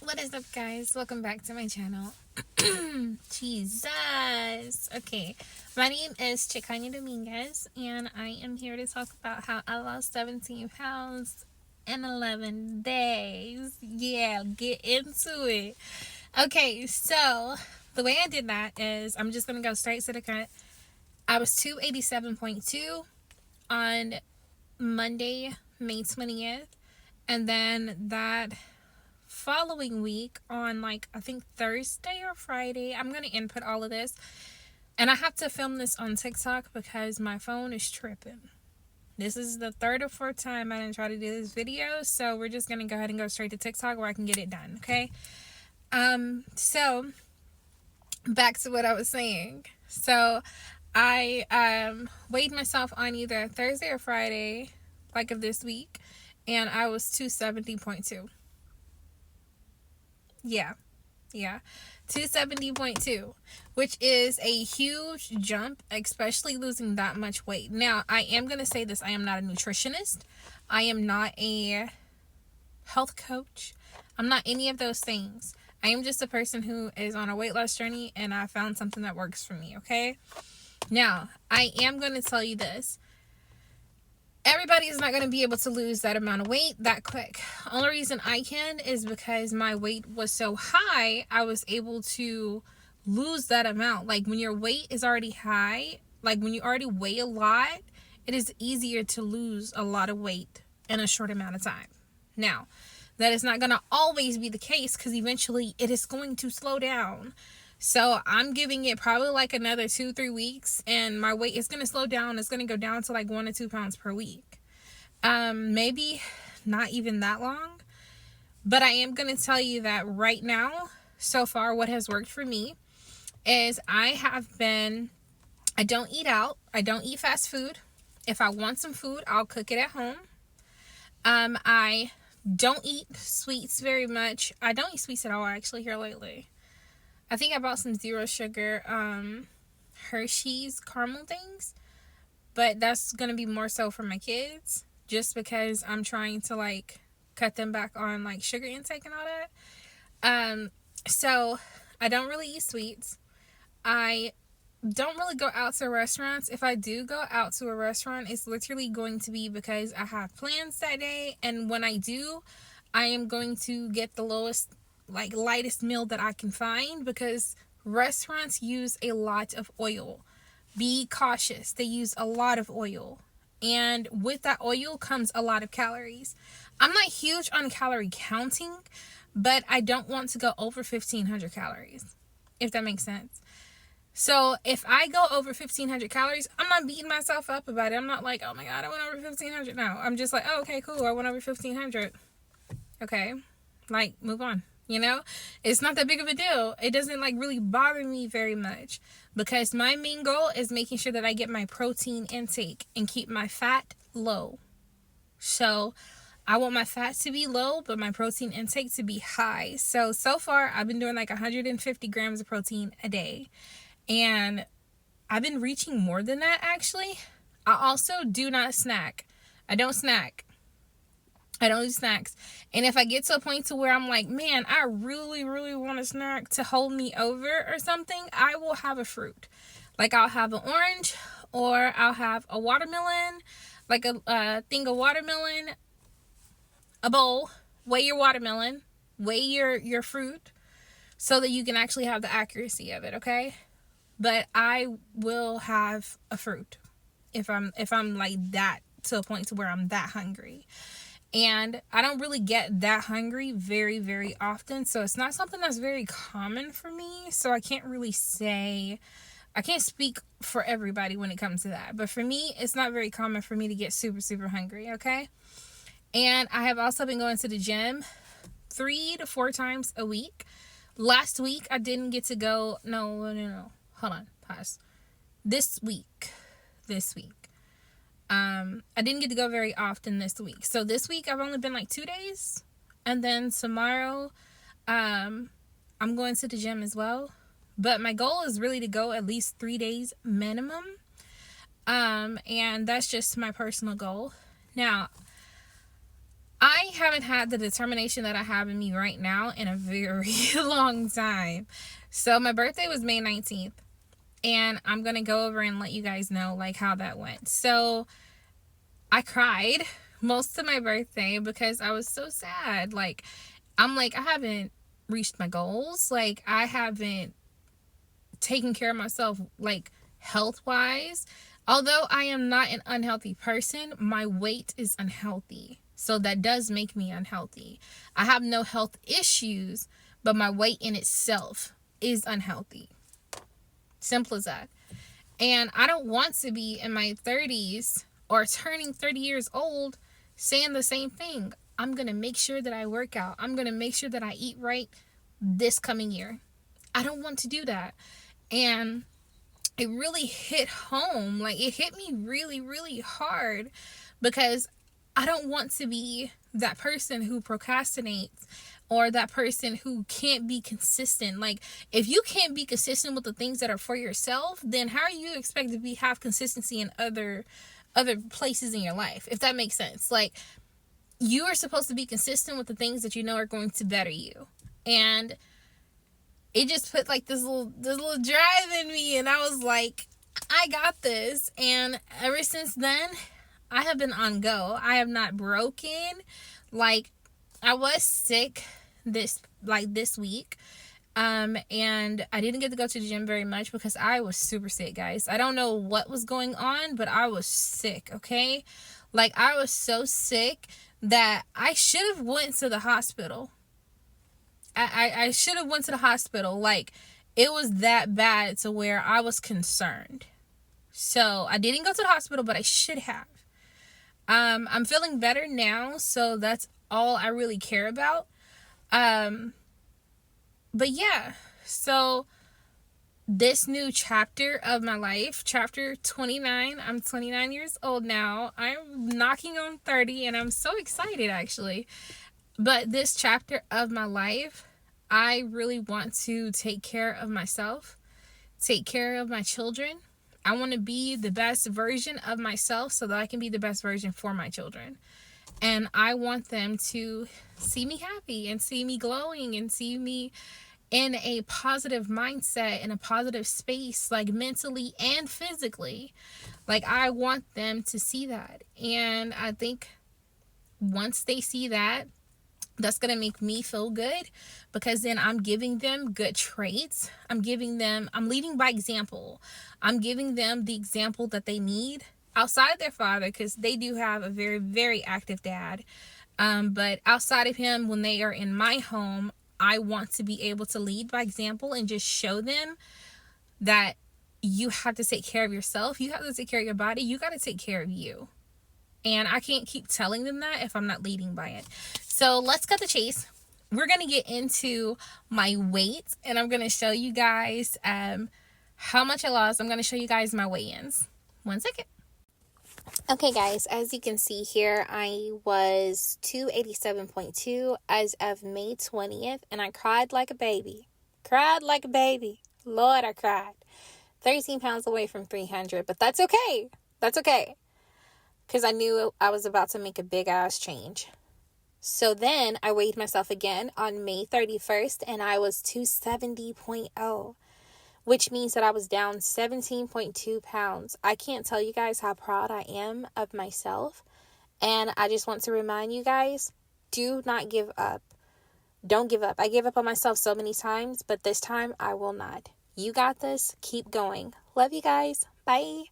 What is up, guys? Welcome back to my channel. Jesus. Okay, my name is Chicanya Dominguez, and I am here to talk about how I lost 17 pounds in 11 days. Yeah, get into it. Okay, so the way I did that is I'm just going to go straight to the cut. I was 287.2 on Monday, May 20th, and then that following week on I think Thursday or Friday, I'm gonna input all of this, and I have to film this on TikTok because my phone is tripping. This is the third or fourth time I didn't try to do this video, so we're just gonna go ahead and go straight to TikTok where I can get it done. Okay. So back to what I was saying. So I weighed myself on either Thursday or Friday of this week, and I was 270.2. Yeah. 270.2, which is a huge jump, especially losing that much weight. Now, I am going to say this. I am not a nutritionist. I am not a health coach. I'm not any of those things. I am just a person who is on a weight loss journey, and I found something that works for me, okay? Now, I am going to tell you this. Everybody is not going to be able to lose that amount of weight that quick. Only reason I can is because my weight was so high, I was able to lose that amount. Like when your weight is already high, like when you already weigh a lot, it is easier to lose a lot of weight in a short amount of time. Now, that is not going to always be the case because eventually it is going to slow down. So I'm giving it probably another 2-3 weeks, and my weight is going to slow down. It's going to go down to 1 to 2 pounds per week. Maybe not even that long. But I am going to tell you that right now, so far, what has worked for me is I don't eat out. I don't eat fast food. If I want some food, I'll cook it at home. I don't eat sweets very much. I don't eat sweets at all, actually, here lately. I think I bought some zero sugar Hershey's caramel things, but that's going to be more so for my kids just because I'm trying to cut them back on sugar intake and all that. So I don't really eat sweets. I don't really go out to restaurants. If I do go out to a restaurant, it's literally going to be because I have plans that day, and when I do, I am going to get the lightest meal that I can find because restaurants use a lot of oil. Be cautious. They use a lot of oil. And with that oil comes a lot of calories. I'm not huge on calorie counting, but I don't want to go over 1,500 calories, if that makes sense. So if I go over 1,500 calories, I'm not beating myself up about it. I'm not like, oh my God, I went over 1,500. No, I'm just like, oh, okay, cool. I went over 1,500. Okay. Move on. It's not that big of a deal. It doesn't really bother me very much because my main goal is making sure that I get my protein intake and keep my fat low. So I want my fat to be low, but my protein intake to be high. So far I've been doing 150 grams of protein a day, and I've been reaching more than that actually. I also do not snack. I don't snack. I don't do snacks. And if I get to a point to where I'm like, man, I really, really want a snack to hold me over or something, I will have a fruit. I'll have an orange, or I'll have a watermelon, a thing of watermelon, a bowl. Weigh your watermelon, weigh your fruit so that you can actually have the accuracy of it, okay? But I will have a fruit if I'm that, to a point to where I'm that hungry. And I don't really get that hungry very, very often. So it's not something that's very common for me. So I can't speak for everybody when it comes to that. But for me, it's not very common for me to get super, super hungry, okay? And I have also been going to the gym 3 to 4 times a week. Last week, I didn't get to go. No. Hold on. Pause. This week. I didn't get to go very often this week. So this week I've only been 2 days. And then tomorrow I'm going to the gym as well. But my goal is really to go at least 3 days minimum. And that's just my personal goal. Now, I haven't had the determination that I have in me right now in a very long time. So my birthday was May 19th. And I'm going to go over and let you guys know like how that went. So I cried most of my birthday because I was so sad. Like, I'm like, I haven't reached my goals. Like, I haven't taken care of myself, like, health-wise. Although I am not an unhealthy person, my weight is unhealthy. So that does make me unhealthy. I have no health issues, but my weight in itself is unhealthy. Simple as that. And I don't want to be in my 30s or turning 30 years old saying the same thing. I'm going to make sure that I work out. I'm going to make sure that I eat right this coming year. I don't want to do that. And it really hit home. Like, it hit me really, really hard because I don't want to be that person who procrastinates or that person who can't be consistent. Like, if you can't be consistent with the things that are for yourself, then how are you expected to have consistency in other places in your life, if that makes sense? Like, you are supposed to be consistent with the things that you know are going to better you. And it just put like this little drive in me, and I was like, I got this. And ever since then, I have been on go. I have not broken. Like, I was sick this week. And I didn't get to go to the gym very much because I was super sick, guys. I don't know what was going on, but I was sick, okay? Like, I was so sick that I should have went to the hospital. I should have went to the hospital. Like, it was that bad to where I was concerned. So I didn't go to the hospital, but I should have. I'm feeling better now, so that's all I really care about. But yeah, so this new chapter of my life, chapter 29, I'm 29 years old now. I'm knocking on 30, and I'm so excited, actually. But this chapter of my life, I really want to take care of myself, take care of my children. I want to be the best version of myself so that I can be the best version for my children. And I want them to see me happy and see me glowing and see me in a positive mindset, in a positive space, like mentally and physically. Like, I want them to see that. And I think once they see that, that's going to make me feel good, because then I'm giving them good traits. I'm leading by example. I'm giving them the example that they need outside their father, because they do have a very, very active dad. But outside of him, when they are in my home, I want to be able to lead by example and just show them that you have to take care of yourself. You have to take care of your body. You got to take care of you. And I can't keep telling them that if I'm not leading by it. So let's cut the chase. We're going to get into my weight, and I'm going to show you guys how much I lost. I'm going to show you guys my weigh-ins. 1 second. Okay, guys, as you can see here, I was 287.2 as of May 20th, and I cried like a baby. Lord, I cried. 13 pounds away from 300, but that's okay. That's okay. Because I knew I was about to make a big-ass change. So then I weighed myself again on May 31st, and I was 270.0. Which means that I was down 17.2 pounds. I can't tell you guys how proud I am of myself. And I just want to remind you guys, do not give up. Don't give up. I gave up on myself so many times, but this time I will not. You got this. Keep going. Love you guys. Bye.